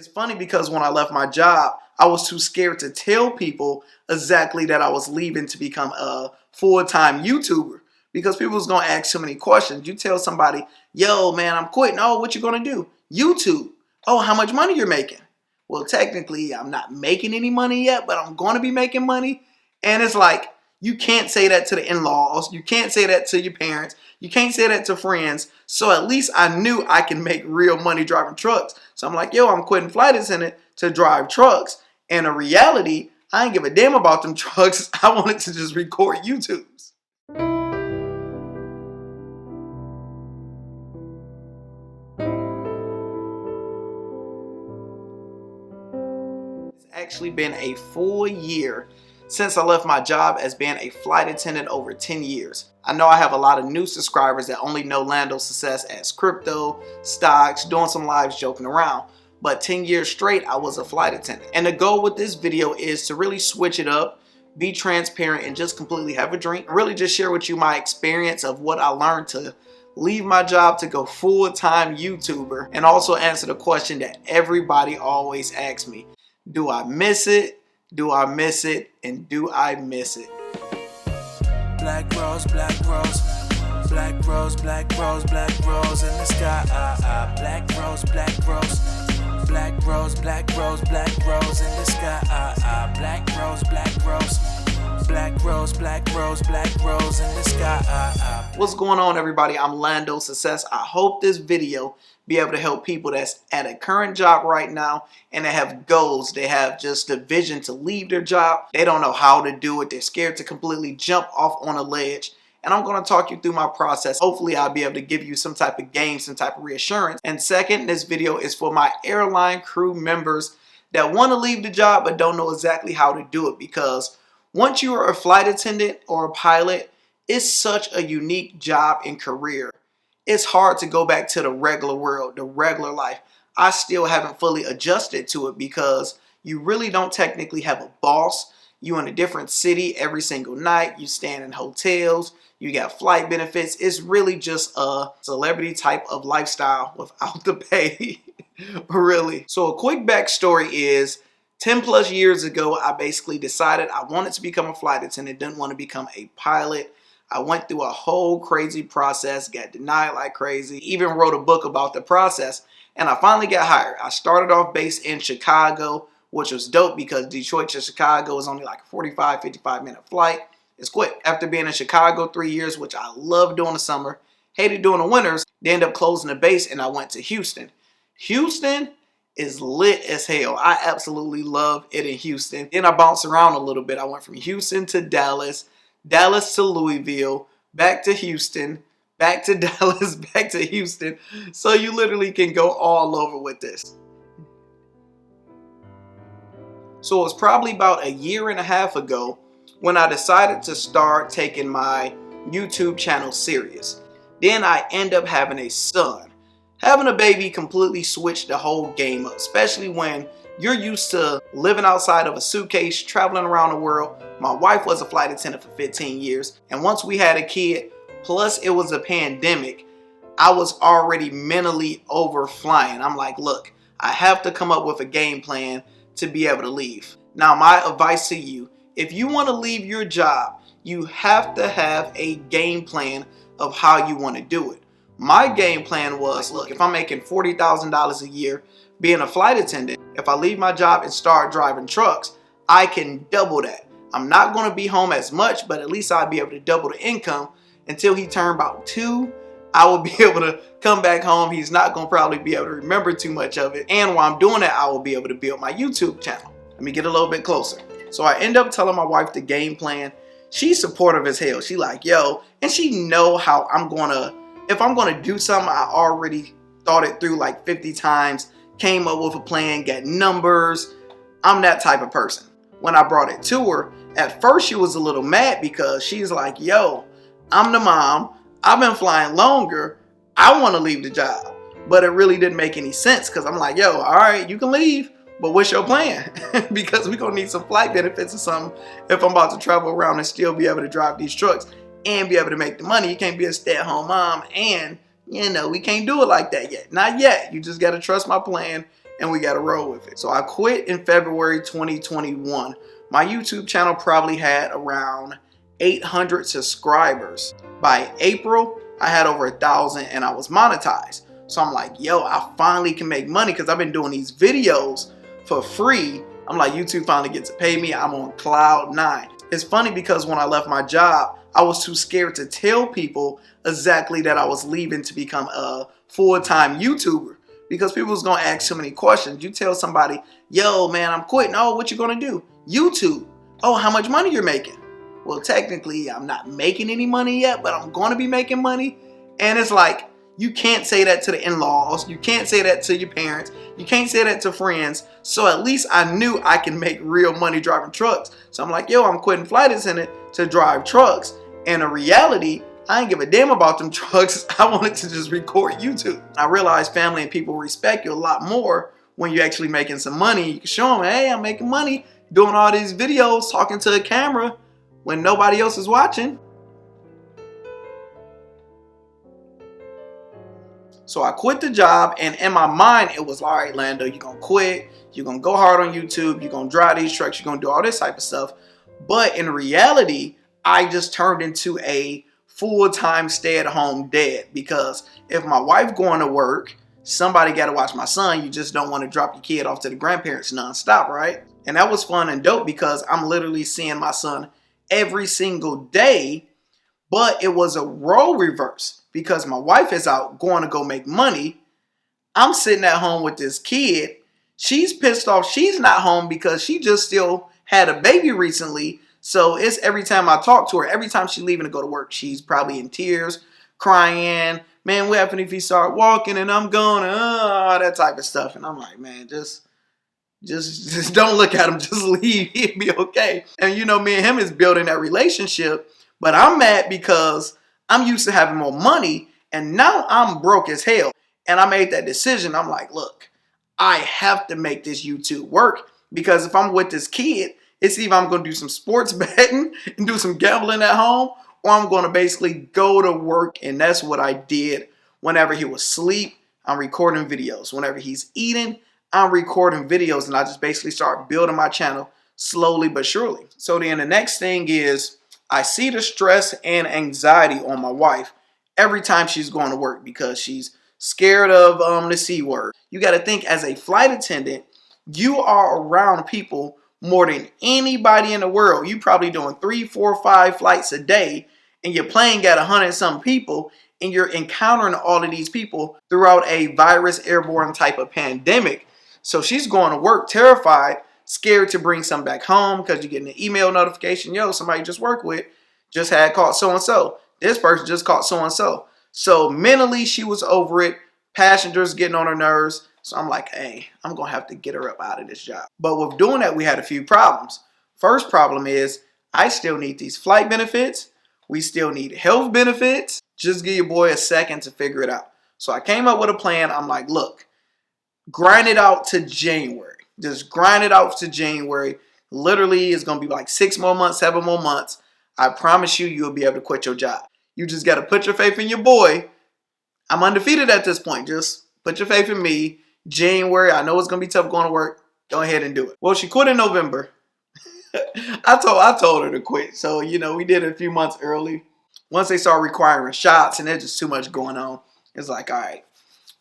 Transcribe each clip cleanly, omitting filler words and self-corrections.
It's funny because when I left my job, I was too scared to tell people exactly that I was leaving to become a full-time YouTuber because people was going to ask so many questions. You tell somebody, yo, man, I'm quitting. Oh, what you going to do? YouTube. Oh, how much money you're making? Well, technically, I'm not making any money yet, but I'm going to be making money. And it's like, you can't say that to the in-laws. You can't say that to your parents. You can't say that to friends. So at least I knew I can make real money driving trucks. So I'm like, yo, I'm quitting flight attendant to drive trucks. And in reality, I ain't give a damn about them trucks. I wanted to just record YouTubes. It's actually been a full year since I left my job as being a flight attendant over 10 years. I know I have a lot of new subscribers that only know Lando's success as crypto, stocks, doing some lives, joking around. But 10 years straight, I was a flight attendant. And the goal with this video is to really switch it up, be transparent, and just completely have a drink. Really just share with you my experience of what I learned to leave my job to go full-time YouTuber, and also answer the question that everybody always asks me. Do I miss it? Do I miss it? And do I miss it? Black rose, black rose, black rose, black rose, black rose in the sky. Black rose, black rose, black rose, black rose, black rose in the sky. Black rose, black rose, black rose, black rose, black rose in the sky. What's going on, everybody? I'm Lando Success. I hope this video be able to help people that's at a current job right now and they have goals. They have just a vision to leave their job. They don't know how to do it. They're scared to completely jump off on a ledge. And I'm going to talk you through my process. Hopefully I'll be able to give you some type of game, some type of reassurance. And second, this video is for my airline crew members that want to leave the job but don't know exactly how to do it, because once you are a flight attendant or a pilot, it's such a unique job and career. It's hard to go back to the regular world, the regular life. I still haven't fully adjusted to it because you really don't technically have a boss. You in a different city every single night. You stand in hotels. You got flight benefits. It's really just a celebrity type of lifestyle without the pay, really. So a quick backstory is 10 plus years ago, I basically decided I wanted to become a flight attendant, didn't want to become a pilot. I went through a whole crazy process, got denied like crazy, even wrote a book about the process, and I finally got hired. I started off based in Chicago, which was dope because Detroit to Chicago is only like a 45, 55-minute flight. It's quick. After being in Chicago 3 years, which I love doing the summer, hated doing the winters, they ended up closing the base and I went to Houston. Houston is lit as hell. I absolutely love it in Houston. Then I bounced around a little bit. I went from Houston to Dallas, Dallas to Louisville, back to Houston, back to Dallas, back to Houston. So you literally can go all over with this. So it was probably about a year and a half ago when I decided to start taking my YouTube channel serious. Then I end up having a son. Having a baby completely switched the whole game up, especially when you're used to living outside of a suitcase, traveling around the world. My wife was a flight attendant for 15 years. And once we had a kid, plus it was a pandemic, I was already mentally over flying. I'm like, look, I have to come up with a game plan to be able to leave. Now, my advice to you, if you want to leave your job, you have to have a game plan of how you want to do it. My game plan was, look, if I'm making $40,000 a year being a flight attendant, if I leave my job and start driving trucks, I can double that. I'm not going to be home as much, but at least I'll be able to double the income. Until he turned about 2, I will be able to come back home. He's not going to probably be able to remember too much of it. And while I'm doing that, I will be able to build my YouTube channel. Let me get a little bit closer. So I end up telling my wife the game plan. She's supportive as hell. She like, yo, and she know how I'm going to, if I'm going to do something, I already thought it through like 50 times, came up with a plan, got numbers. I'm that type of person. When I brought it to her, at first she was a little mad because she's like, yo, I'm the mom. I've been flying longer. I want to leave the job. But it really didn't make any sense because I'm like, yo, all right, you can leave, but what's your plan? Because we're going to need some flight benefits or something if I'm about to travel around and still be able to drive these trucks and be able to make the money. You can't be a stay-at-home mom and, you know, we can't do it like that yet. Not yet. You just got to trust my plan and we got to roll with it. So I quit in February 2021. My YouTube channel probably had around 800 subscribers. By April, I had over 1,000 and I was monetized. So I'm like, yo, I finally can make money because I've been doing these videos for free. I'm like, YouTube finally gets to pay me. I'm on cloud 9. It's funny because when I left my job, I was too scared to tell people exactly that I was leaving to become a full-time YouTuber because people was going to ask so many questions. You tell somebody, yo, man, I'm quitting. Oh, what you going to do? YouTube. Oh, how much money you're making? Well, technically, I'm not making any money yet, but I'm going to be making money. And it's like, you can't say that to the in-laws. You can't say that to your parents. You can't say that to friends. So at least I knew I can make real money driving trucks. So I'm like, yo, I'm quitting flight attendant to drive trucks. And in reality, I ain't give a damn about them trucks. I wanted to just record YouTube. I realized family and people respect you a lot more when you're actually making some money. You can show them, hey, I'm making money doing all these videos, talking to a camera when nobody else is watching. So I quit the job, and in my mind, it was, all right, Lando, you're going to quit. You're going to go hard on YouTube. You're going to drive these trucks. You're going to do all this type of stuff. But in reality, I just turned into a full-time stay-at-home dad because if my wife going to work, somebody got to watch my son. You just don't want to drop your kid off to the grandparents nonstop, right? And that was fun and dope because I'm literally seeing my son every single day, but it was a role reverse because my wife is out going to go make money. I'm sitting at home with this kid. She's pissed off. She's not home because she just still had a baby recently. So it's every time I talk to her, every time she's leaving to go to work, she's probably in tears, crying. Man, what happened if he start walking and I'm going, that type of stuff. And I'm like, man, just don't look at him. Just leave. He'll be okay. And you know, me and him is building that relationship. But I'm mad because I'm used to having more money and now I'm broke as hell. And I made that decision. I'm like, look, I have to make this YouTube work because if I'm with this kid, it's either I'm going to do some sports betting and do some gambling at home, or I'm going to basically go to work. And that's what I did. Whenever he was asleep, I'm recording videos. Whenever he's eating, I'm recording videos. And I just basically start building my channel slowly but surely. So then the next thing is I see the stress and anxiety on my wife every time she's going to work because she's scared of the C word. You got to think, as a flight attendant, you are around people more than anybody in the world. You probably doing 3, 4, 5 flights a day, and your plane got 100-some people, and you're encountering all of these people throughout a virus airborne type of pandemic. So she's going to work terrified, scared to bring some back home because you're getting an email notification. Yo, somebody you just worked with just had caught so-and-so. This person just caught so-and-so. So mentally, she was over it. Passengers getting on her nerves. So I'm like, hey, I'm going to have to get her up out of this job. But with doing that, we had a few problems. First problem is I still need these flight benefits. We still need health benefits. Just give your boy a second to figure it out. So I came up with a plan. I'm like, look, grind it out to January. Just grind it out to January. Literally, it's going to be like 6 more months, 7 more months. I promise you, you'll be able to quit your job. You just got to put your faith in your boy. I'm undefeated at this point. Just put your faith in me. January, I know it's going to be tough going to work. Go ahead and do it. Well, she quit in November. I told her to quit. So, you know, we did it a few months early. Once they start requiring shots and there's just too much going on, it's like, all right,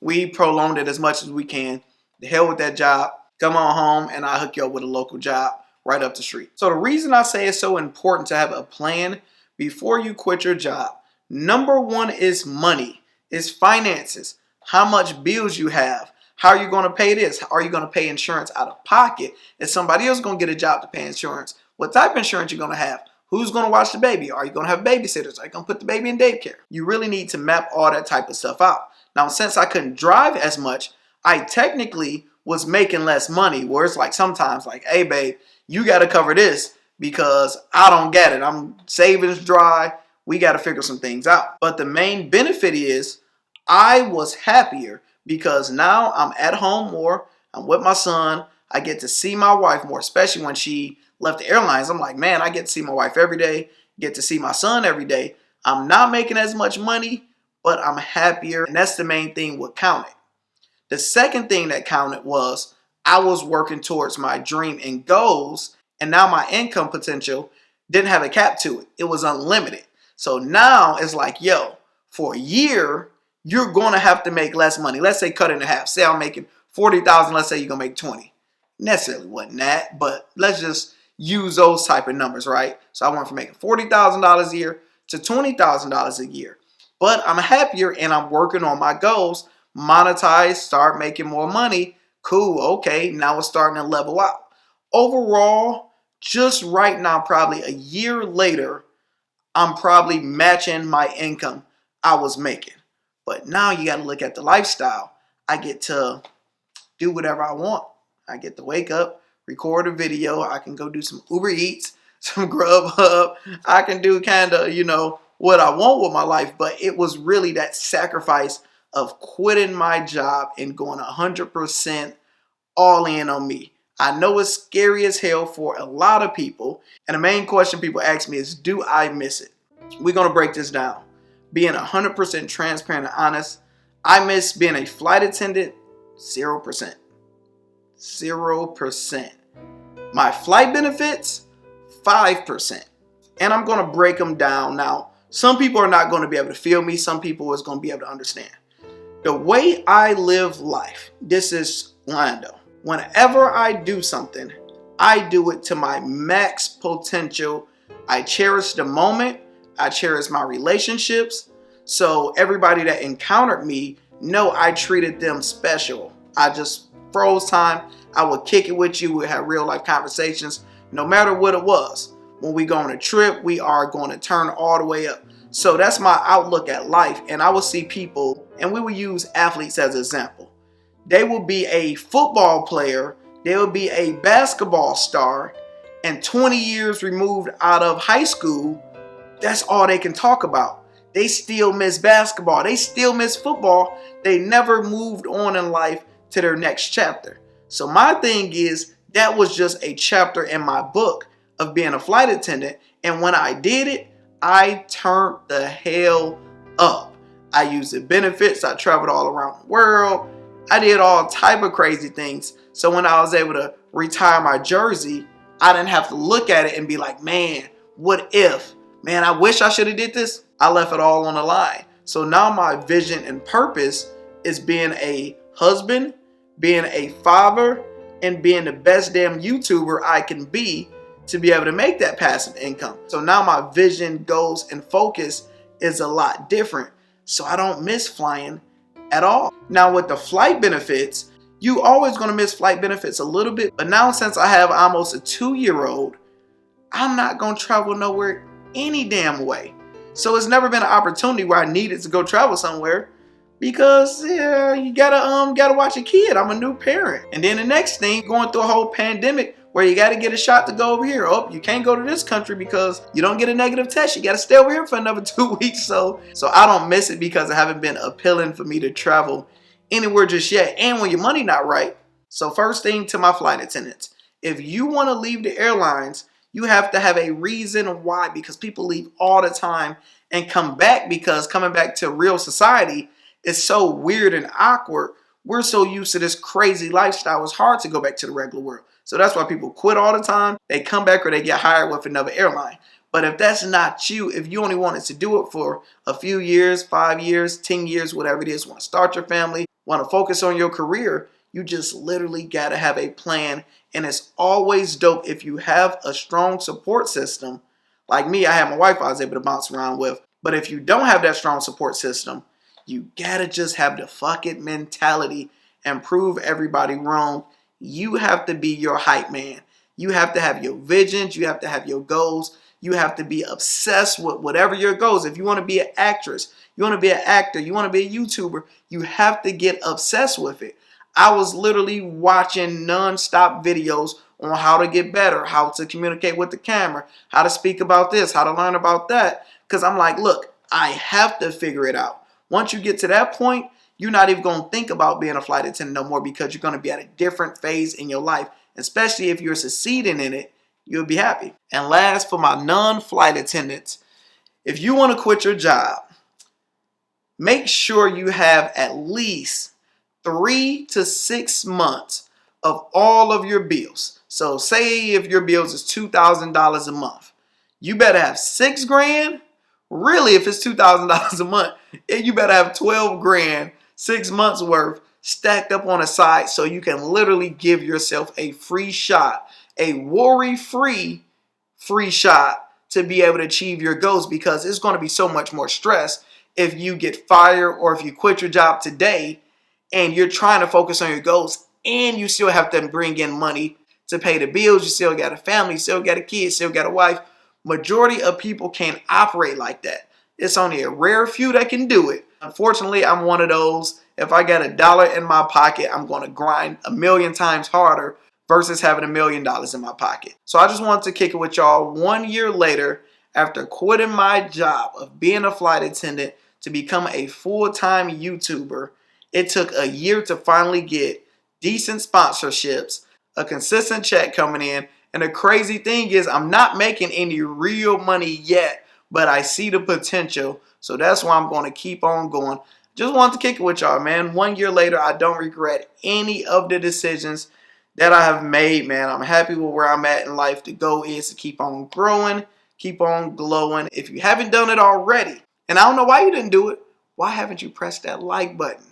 we prolonged it as much as we can. The hell with that job. Come on home and I'll hook you up with a local job right up the street. So the reason I say it's so important to have a plan before you quit your job, number one is money. It's finances. How much bills you have. How are you going to pay this? Are you going to pay insurance out of pocket? Is somebody else going to get a job to pay insurance? What type of insurance you going to have? Who's going to watch the baby? Are you going to have babysitters? Are you going to put the baby in daycare? You really need to map all that type of stuff out. Now, since I couldn't drive as much, I technically was making less money, where it's like sometimes like, hey, babe, you got to cover this because I don't get it. I'm savings dry. We got to figure some things out. But the main benefit is I was happier because now I'm at home more. I'm with my son. I get to see my wife more, especially when she left the airlines. I'm like, man, I get to see my wife every day, get to see my son every day. I'm not making as much money, but I'm happier. And that's the main thing what counted. The second thing that counted was I was working towards my dream and goals, and now my income potential didn't have a cap to it. It was unlimited. So now it's like, yo, for a year, you're going to have to make less money. Let's say cut it in half. Say I'm making 40,000. Let's say you're going to make 20. Necessarily wasn't that, but let's just use those type of numbers, right? So I went from making $40,000 a year to $20,000 a year. But I'm happier and I'm working on my goals. Monetize, start making more money. Cool, okay, now it's starting to level out. Overall, just right now, probably a year later, I'm probably matching my income I was making. But now you got to look at the lifestyle. I get to do whatever I want. I get to wake up, record a video. I can go do some Uber Eats, some Grubhub. I can do kind of, what I want with my life. But it was really that sacrifice of quitting my job and going 100% all in on me. I know it's scary as hell for a lot of people. And the main question people ask me is, do I miss it? We're going to break this down. Being 100% transparent and honest, I miss being a flight attendant 0%. 0%. My flight benefits, 5%. And I'm going to break them down. Now, some people are not going to be able to feel me. Some people is going to be able to understand. The way I live life, this is Lando. Whenever I do something, I do it to my max potential. I cherish the moment. I cherish my relationships. So everybody that encountered me know I treated them special. I just froze time. I would kick it with you. We'd have real life conversations, no matter what it was. When we go on a trip, we are going to turn all the way up. So that's my outlook at life. And I will see people, and we will use athletes as an example. They will be a football player. They will be a basketball star. And 20 years removed out of high school, that's all they can talk about. They still miss basketball. They still miss football. They never moved on in life to their next chapter. So my thing is, that was just a chapter in my book of being a flight attendant. And when I did it, I turned the hell up. I used the benefits. I traveled all around the world. I did all type of crazy things. So when I was able to retire my jersey, I didn't have to look at it and be like, man, what if? Man, I wish I should have did this. I left it all on the line. So now my vision and purpose is being a husband, being a father, and being the best damn YouTuber I can be to be able to make that passive income. So now my vision, goals, and focus is a lot different. So I don't miss flying at all. Now with the flight benefits, you always going to miss flight benefits a little bit. But now since I have almost a 2-year-old, I'm not going to travel nowhere any damn way. So it's never been an opportunity where I needed to go travel somewhere because you gotta watch a kid. I'm a new parent. And then the next thing, going through a whole pandemic where you got to get a shot to go over here. Oh, you can't go to this country because you don't get a negative test. You got to stay over here for another 2 weeks. So I don't miss it because it haven't been appealing for me to travel anywhere just yet. And when your money not right. So first thing to my flight attendants, if you want to leave the airlines, you have to have a reason why, because people leave all the time and come back because coming back to real society is so weird and awkward. We're so used to this crazy lifestyle. It's hard to go back to the regular world. So that's why people quit all the time. They come back or they get hired with another airline. But if that's not you, if you only wanted to do it for a few years, 5 years, 10 years, whatever it is, want to start your family, want to focus on your career, you just literally got to have a plan. And it's always dope if you have a strong support system. Like me, I have my wife I was able to bounce around with. But if you don't have that strong support system, you got to just have the fuck it mentality and prove everybody wrong. You have to be your hype man. You have to have your visions. You have to have your goals. You have to be obsessed with whatever your goals. If you want to be an actress, you want to be an actor, you want to be a YouTuber, you have to get obsessed with it. I was literally watching non-stop videos on how to get better, how to communicate with the camera, how to speak about this, how to learn about that. Because I'm like, look, I have to figure it out. Once you get to that point, you're not even going to think about being a flight attendant no more because you're going to be at a different phase in your life. Especially if you're succeeding in it, you'll be happy. And last, for my non-flight attendants, if you want to quit your job, make sure you have at least 3 to 6 months of all of your bills. So say if your bills is $2,000 a month, you better have 6 grand. Really, if it's $2,000 a month, you better have 12 grand, 6 months worth stacked up on a side so you can literally give yourself a free shot, a worry-free free shot to be able to achieve your goals, because it's going to be so much more stress if you get fired or if you quit your job today and you're trying to focus on your goals and you still have to bring in money to pay the bills. You still got a family, you still got a kid, still got a wife. Majority of people can't operate like that. It's only a rare few that can do it. Unfortunately, I'm one of those. If I got $1 in my pocket, I'm going to grind a million times harder versus having $1 million in my pocket. So I just wanted to kick it with y'all 1 year later, after quitting my job of being a flight attendant to become a full-time YouTuber. It took a year to finally get decent sponsorships, a consistent check coming in, and the crazy thing is I'm not making any real money yet, but I see the potential, so that's why I'm going to keep on going. Just wanted to kick it with y'all, man. 1 year later, I don't regret any of the decisions that I have made, man. I'm happy with where I'm at in life. The goal is to keep on growing, keep on glowing. If you haven't done it already, and I don't know why you didn't do it, why haven't you pressed that like button?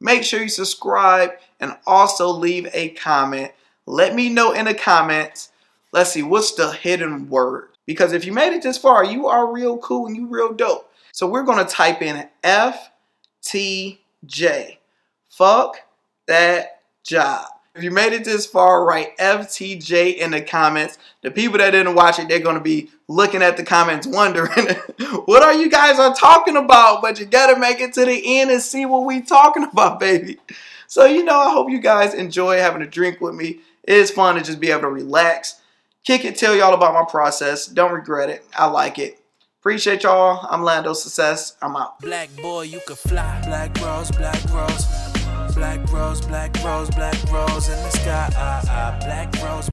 Make sure you subscribe and also leave a comment. Let me know in the comments. Let's see, what's the hidden word? Because if you made it this far, you are real cool and you real dope. So we're going to type in FTJ. Fuck that job. If you made it this far, write FTJ in the comments. The people that didn't watch it, they're going to be looking at the comments wondering, what are you guys are talking about? But you got to make it to the end and see what we talking about, baby. So, I hope you guys enjoy having a drink with me. It is fun to just be able to relax, kick it, tell y'all about my process. Don't regret it. I like it. Appreciate y'all. I'm Lando. Success. I'm out. Black boy, you can fly. Black rose, black rose. Black rose, black rose, black rose in the sky. Black rose.